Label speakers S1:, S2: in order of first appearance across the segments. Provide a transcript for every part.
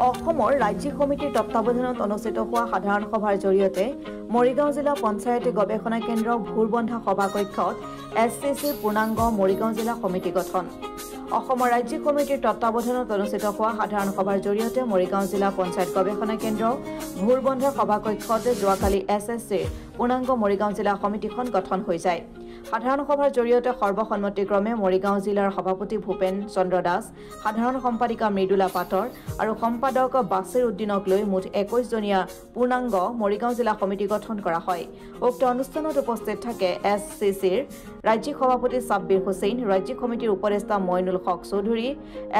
S1: অসমৰ ৰাজ্যিক সমিতিৰ তত্বাৱধানত অনুষ্ঠিত হোৱা সাধাৰণ সভাৰ জৰিয়তে মৰিগাঁও জিলা পঞ্চায়ত গৱেষণা কেন্দ্ৰ ভুৰবন্ধা সভাকক্ষত SCCৰ পূৰ্ণাংগ মৰিগাঁও জিলা সমিতি গঠন। অসমৰ ৰাজ্যিক সমিতিৰ তত্বাৱধানত অনুষ্ঠিত হোৱা সাধাৰণ সভাৰ জৰিয়তে মৰিগাঁও জিলা পঞ্চায়ত গৱেষণা কেন্দ্ৰ ভুৰবন্ধা সভাকক্ষত যোৱাকালি SCCৰ পূৰ্ণাংগ মৰিগাঁও জিলা সমিতিখন গঠন হৈ যায়। সাধাৰণ সভাৰ জৰিয়তে সৰ্বসন্মতিক্ৰমে মৰিগাঁও জিলাৰ সভাপতি ভূপেন চন্দ্ৰ দাস, সাধাৰণ সম্পাদিকা মৃদুলা পাটৰ আৰু সম্পাদক বাছিৰ উদ্দিনক লৈ মুঠ 21 জনীয়া পূৰ্ণাংগ মৰিগাঁও জিলা সমিতি গঠন কৰা হয়। উক্ত অনুষ্ঠানত উপস্থিত থাকে SCCৰ ৰাজ্যিক সভাপতি ছাব্বিৰ হুছেইন, ৰাজ্যিক সমিতিৰ উপদেষ্টা মইনুল হক চৌধুৰী,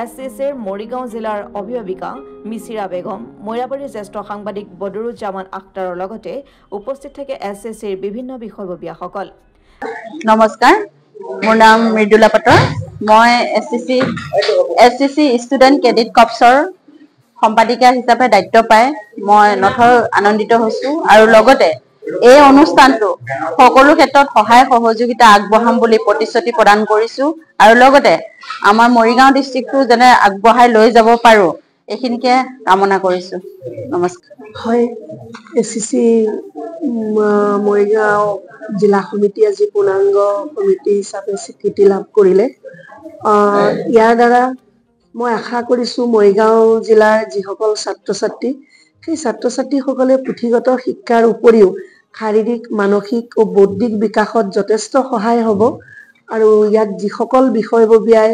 S1: SCCৰ মৰিগাঁও জিলাৰ অভিভাৱিকা মিছিৰা বেগম, মৈৰাবাৰীৰ জ্যেষ্ঠ সাংবাদিক বদৰুজ্জামান আখতাৰৰ লগতে উপস্থিত থাকে SCCৰ বিভিন্ন বিষয়ববীয়াসকল।
S2: নমস্কাৰ, মোৰ নাম মৃদুলা পাটৰ। মই SCC ষ্টুডেণ্ট ক্ৰেডিট কৰ্পছৰ সম্পাদিকা হিচাপে দায়িত্ব পাই মই নথৈ আনন্দিত হৈছোঁ আৰু লগতে এই অনুষ্ঠানটো সকলো ক্ষেত্ৰত সহায় সহযোগিতা আগবঢ়াম বুলি প্ৰতিশ্ৰুতি প্ৰদান কৰিছোঁ আৰু লগতে আমাৰ মৰিগাঁও ডিষ্ট্ৰিক্টটো যেনে আগবঢ়াই লৈ যাব পাৰোঁ এইখিনিকে কামনা কৰিছোঁ। নমস্কাৰ।
S3: হয়, SCC মৰিগাঁও জিলা সমিতি আজি পূৰ্ণাংগ সমিতি হিচাপে স্বীকৃতি লাভ কৰিলে। ইয়াৰ দ্বাৰা মই আশা কৰিছোঁ মৰিগাঁও জিলাৰ যিসকল ছাত্ৰ ছাত্ৰী, সেই ছাত্ৰ ছাত্ৰীসকলে পুথিগত শিক্ষাৰ উপৰিও শাৰীৰিক, মানসিক ও বৌদ্ধিক বিকাশত যথেষ্ট সহায় হ'ব আৰু ইয়াত যিসকল বিষয়ববীয়াই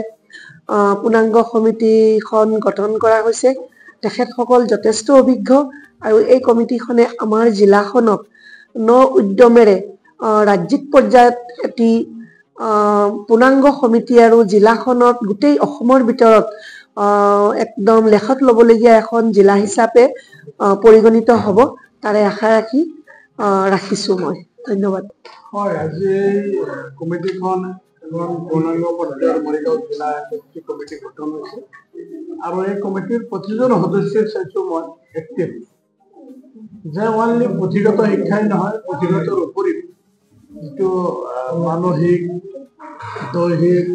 S3: পূৰ্ণাংগ সমিতিখন গঠন কৰা হৈছে তেখেতসকল যথেষ্ট অভিজ্ঞ আৰু এই কমিটিখনে আমাৰ জিলাখনক উদ্যমেৰে ৰাজ্যিক পৰ্যায়ত এটি পূৰ্ণাংগ সমিতি আৰু জিলাখনত গোটেই অসমৰ ভিতৰত একদম লেখত ল'বলগীয়া এখন জিলা হিচাপে পৰিগণিত হ'ব, তাৰে আশা ৰাখিছোঁ মই। ধন্যবাদ।
S4: হয়, আজি কমিটিখন পূৰ্ণাংগ পৰ্যায়ৰ মৰিগাঁও জিলা কমিটি গঠন হৈছে আৰু এই কমিটিৰ প্ৰতিজন সদস্যই চাইছোঁ মই এক্টিভ, যে অনলি পুথিগত শিক্ষাই নহয়, পুথিগতৰ উপৰিও যিটো মানসিক, দৈহিক,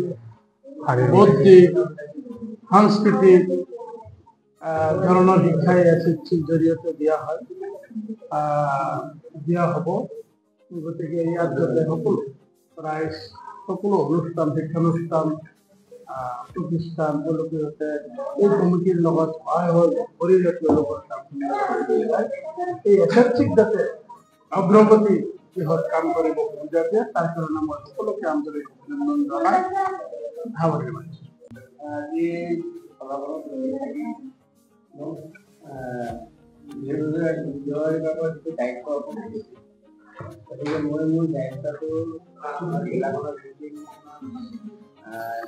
S4: বৌদ্ধিক, সাংস্কৃতিক ধৰণৰ শিক্ষাই SCCৰ জৰিয়তে দিয়া হ'ব। গতিকে ইয়াত যাতে সকলো অনুষ্ঠান, শিক্ষানুষ্ঠান, প্ৰতিষ্ঠান তেওঁলোকে যাতে এই কমিটিৰ লগত সহায় কৰি তেওঁলোকৰ এই SCCক যাতে অগ্ৰগতি দিশত কাম কৰিব সুবিধা দিয়ে, তাৰ কাৰণে মই সকলোকে আন্তৰিক অভিনন্দন জনাই সামৰণি মাৰিছোঁ। আজি গতিকে মই মোৰ দায়িত্বটো জিলাখনৰ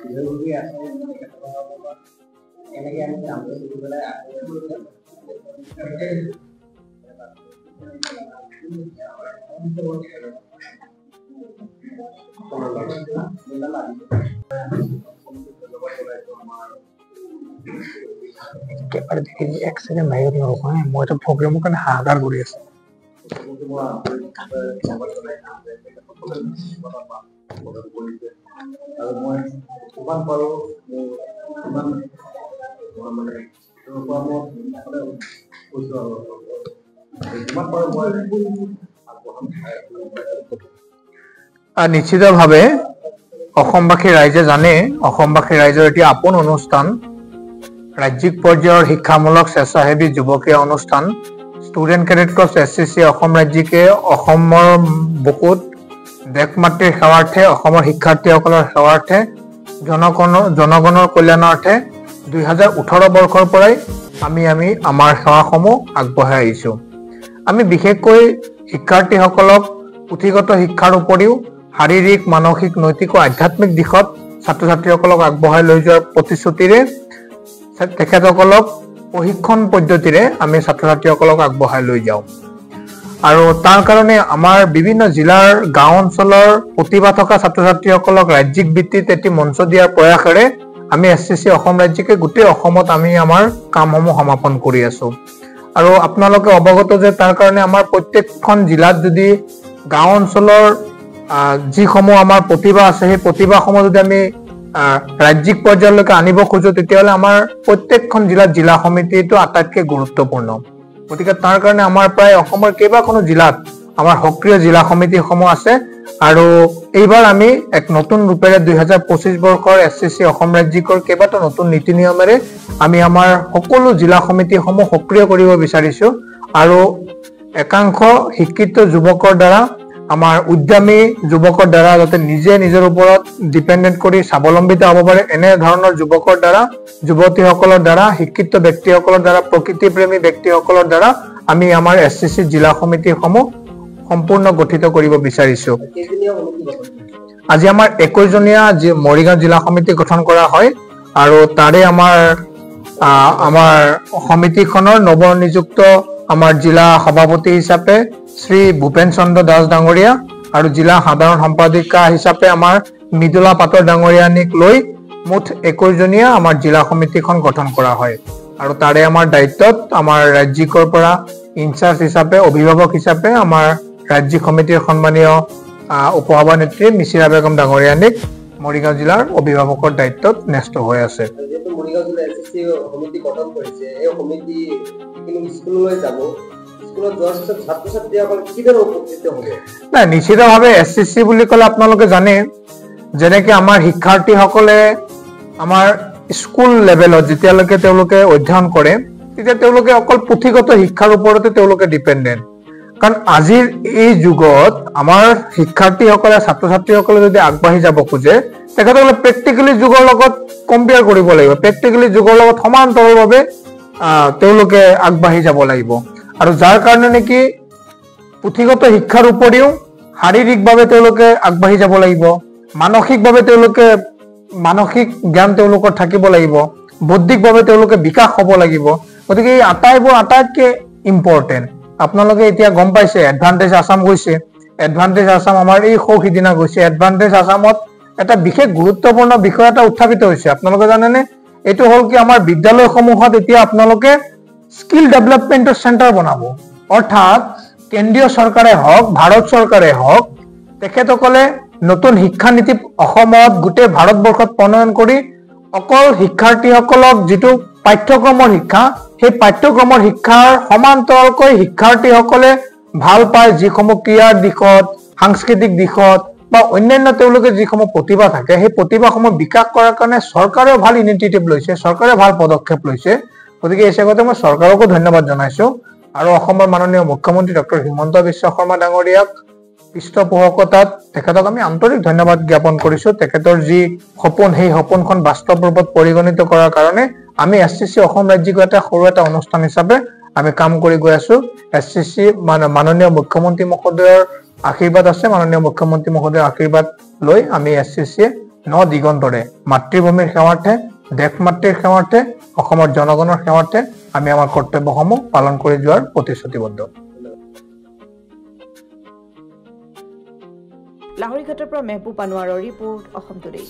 S4: বিষয়ববী আছে এনেকৈ আমি কাম কৰি পেলাই
S5: এক ছেকেণ্ড বাহিৰত নৰখাওঁ, মই এটা প্ৰগ্ৰেমৰ কাৰণে হাহাকাৰ কৰি আছোঁ।
S4: আৰু মই যিমান পাৰোঁ যিমান মানে
S5: নিশ্চিতভাৱে অসমবাসী ৰাইজে জানে, অসমবাসী ৰাইজৰ এটি আপোন অনুষ্ঠান, ৰাজ্যিক পৰ্যায়ৰ শিক্ষামূলক স্বেচ্ছাসেৱী যুৱকীয় অনুষ্ঠান student credit corps SCC Assam ৰাজ্যিকে অসমৰ বুকুত দেশ মাতৃৰ সেৱাৰ্থে, অসমৰ শিক্ষাৰ্থীসকলৰ সেৱাৰ্থে, জনগণৰ কল্যাণাৰ্থে 2018 বৰ্ষৰ পৰাই আমি আমাৰ সেৱাসমূহ আগবঢ়াই আহিছোঁ। আমি বিশেষকৈ শিক্ষাৰ্থীসকলক পুথিগত শিক্ষাৰ উপৰিও শাৰীৰিক, মানসিক, নৈতিক আৰু আধ্যাত্মিক দিশত ছাত্ৰ ছাত্ৰীসকলক আগবঢ়াই লৈ যোৱাৰ প্ৰতিশ্ৰুতিৰে তেখেতসকলক প্ৰশিক্ষণ পদ্ধতিৰে আমি ছাত্ৰ ছাত্ৰীসকলক আগবঢ়াই লৈ যাওঁ আৰু তাৰ কাৰণে আমাৰ বিভিন্ন জিলাৰ গাঁও অঞ্চলৰ প্ৰতিভা থকা ছাত্ৰ ছাত্ৰীসকলক ৰাজ্যিক ভিত্তিত এটি মঞ্চ দিয়াৰ প্ৰয়াসেৰে আমি SCC অসম ৰাজ্যিকে গোটেই অসমত আমি আমাৰ কামসমূহ সমাপন কৰি আছোঁ। আৰু আপোনালোকে অৱগত যে তাৰ কাৰণে আমাৰ প্ৰত্যেকখন জিলাত যদি গাঁও অঞ্চলৰ যিসমূহ আমাৰ প্ৰতিভা আছে সেই প্ৰতিভাসমূহ যদি আমি ৰাজ্যিক পৰ্যায়লৈকে আনিব খোজো তেতিয়াহ'লে আমাৰ প্ৰত্যেকখন জিলাত জিলা সমিতিটো আটাইতকৈ গুৰুত্বপূৰ্ণ গতিকে তাৰ কাৰণে আমাৰ প্ৰায় অসমৰ কেইবাখনো জিলাত আমাৰ সক্ৰিয় জিলা সমিতিসমূহ আছে আৰু এইবাৰ আমি এক নতুন ৰূপেৰে 2025 বৰ্ষৰ এছচিচি অসম ৰাজ্যিকৰ কেইবাটা নতুন নীতি নিয়মেৰে আমি আমাৰ সকলো জিলা সমিতিসমূহ সক্ৰিয় কৰিব বিচাৰিছো আৰু একাংশ শিক্ষিত যুৱকৰ দ্বাৰা আমাৰ উদ্যমী যুৱকৰ দ্বাৰা যাতে নিজে নিজৰ ওপৰত ডিপেণ্ডেণ্ট কৰি স্বাৱলম্বিত হ'ব পাৰে এনে ধৰণৰ যুৱকৰ দ্বাৰা যুৱতীসকলৰ দ্বাৰা শিক্ষিত ব্যক্তিসকলৰ দ্বাৰা প্ৰকৃতিপ্ৰেমী ব্যক্তিসকলৰ দ্বাৰা আমি আমাৰ এছচিচি জিলা সমিতিসমূহ সম্পূৰ্ণ গঠিত কৰিব বিচাৰিছো আজি আমাৰ 21 জনীয়া মৰিগাঁও জিলা সমিতি গঠন কৰা হয় আৰু তাৰে আমাৰ সমিতিখনৰ নৱনিযুক্ত আমাৰ জিলা সভাপতি হিচাপে শ্ৰী ভূপেন চন্দ্ৰ দাস ডাঙৰীয়া আৰু জিলা সাধাৰণ সম্পাদিকা হিচাপে আমাৰ মৃদুলা পাটৰ ডাঙৰীয়ানীক লৈ মুঠ 21 জনীয়া আমাৰ জিলা সমিতিখন গঠন কৰা হয় আৰু তাৰে আমাৰ দায়িত্বত আমাৰ ৰাজ্যিকৰ পৰা ইনচাৰ্জ হিচাপে অভিভাৱক হিচাপে আমাৰ ৰাজ্যিক সমিতিৰ সন্মানীয় উপসভানেত্ৰী মিছিৰা বেগম ডাঙৰীয়ানীক মৰিগাঁও জিলাৰ অভিভাৱকৰ দায়িত্বত ন্যস্ত হৈ আছে
S6: মৰিগাঁও জিলা এছচিচি সমিতি গঠন কৰিছে এই সমিতি স্কুললৈ যাব স্কুলত যোৱাৰ পিছত ছাত্ৰ ছাত্ৰীসকল কিদৰে উপকৃত হ'ব
S5: নাই নিশ্চিতভাৱে এছচিচি বুলি ক'লে আপোনালোকে জানে যেনেকৈ আমাৰ শিক্ষাৰ্থীসকলে আমাৰ স্কুল লেভেলত যেতিয়ালৈকে তেওঁলোকে অধ্যয়ন কৰে তেতিয়া তেওঁলোকে অকল পুথিগত শিক্ষাৰ ওপৰতে তেওঁলোকে ডিপেণ্ডেণ্ট কাৰণ আজিৰ এই যুগত আমাৰ শিক্ষাৰ্থীসকলে ছাত্ৰ ছাত্ৰীসকলে যদি আগবাঢ়ি যাব খোজে তেখেতসকলে প্ৰেক্টিকেলি যুগৰ লগত কম্পেয়াৰ কৰিব লাগিব প্ৰেক্টিকেলি যুগৰ লগত সমান্তৰালভাৱে তেওঁলোকে আগবাঢ়ি যাব লাগিব আৰু যাৰ কাৰণে নেকি পুথিগত শিক্ষাৰ উপৰিও শাৰীৰিকভাৱে তেওঁলোকে আগবাঢ়ি যাব লাগিব মানসিকভাৱে তেওঁলোকে মানসিক জ্ঞান তেওঁলোকৰ থাকিব লাগিব বৌদ্ধিকভাৱে তেওঁলোকে বিকাশ হ'ব লাগিব গতিকে এই আটাইবোৰ আটাইতকৈ ইম্পৰ্টেণ্ট আপোনালোকে এতিয়া গম পাইছে এডভান্টেজ আসাম গৈছে এডভান্টেজ আসাম আমাৰ এই সিদিনা গৈছে এডভান্টেজ আসামত এটা বিশেষ গুৰুত্বপূৰ্ণ বিষয় এটা উত্থাপিত হৈছে আপোনালোকে জানেনে এইটো হ'ল কি আমাৰ বিদ্যালয়সমূহত এতিয়া আপোনালোকে স্কিল ডেভেলপমেণ্টৰ চেণ্টাৰ বনাব অৰ্থাৎ কেন্দ্ৰীয় চৰকাৰে হওক ভাৰত চৰকাৰে হওক তেখেতসকলে নতুন শিক্ষা নীতি অসমত গোটেই ভাৰতবৰ্ষত প্ৰণয়ন কৰি অকল শিক্ষাৰ্থীসকলক যিটো পাঠ্যক্ৰমৰ শিক্ষা সেই পাঠ্যক্ৰমৰ শিক্ষাৰ সমান্তৰালকৈ শিক্ষাৰ্থীসকলে ভাল পায় যিসমূহ ক্ৰীড়াৰ দিশত সাংস্কৃতিক দিশত বা অন্যান্য তেওঁলোকে যিসমূহ প্ৰতিভা থাকে সেই প্ৰতিভাসমূহ বিকাশ কৰাৰ কাৰণে চৰকাৰেও ভাল ইনিচিয়েটিভ লৈছে চৰকাৰে ভাল পদক্ষেপ লৈছে গতিকে এই চেগতে মই চৰকাৰকো ধন্যবাদ জনাইছো আৰু অসমৰ মাননীয় মুখ্যমন্ত্ৰী ডক্টৰ হিমন্ত বিশ্ব শৰ্মা ডাঙৰীয়াক পৃষ্ঠপোষকতাত তেখেতক আমি আন্তৰিক ধন্যবাদ জ্ঞাপন কৰিছো তেখেতৰ যি সপোন সেই সপোনখন বাস্তৱ ৰূপত পৰিগণিত কৰাৰ কাৰণে আমি এছচিচি অসম ৰাজ্যিক এটা সৰু এটা অনুষ্ঠান হিচাপে আমি কাম কৰি গৈ আছো এছচিচি মাননীয় মুখ্যমন্ত্ৰী মহোদয়ৰ আশীৰ্বাদ আছে মাননীয় মুখ্যমন্ত্ৰী মহোদয়ৰ আশীৰ্বাদ লৈ আমি এছচিচিয়ে ন দিগন্তৰে মাতৃভূমিৰ সেৱাৰ্থে দেশ মাতৃৰ সেৱাৰ্থে অসমৰ জনগণৰ সেৱাৰ্থে আমি আমাৰ কৰ্তব্যসমূহ পালন কৰি যোৱাৰ প্ৰতিশ্ৰুতিবদ্ধ
S1: লাহৰীঘাটৰ পৰা মেহবুব আনোৱাৰৰ ৰিপৰ্ট অসম টুডে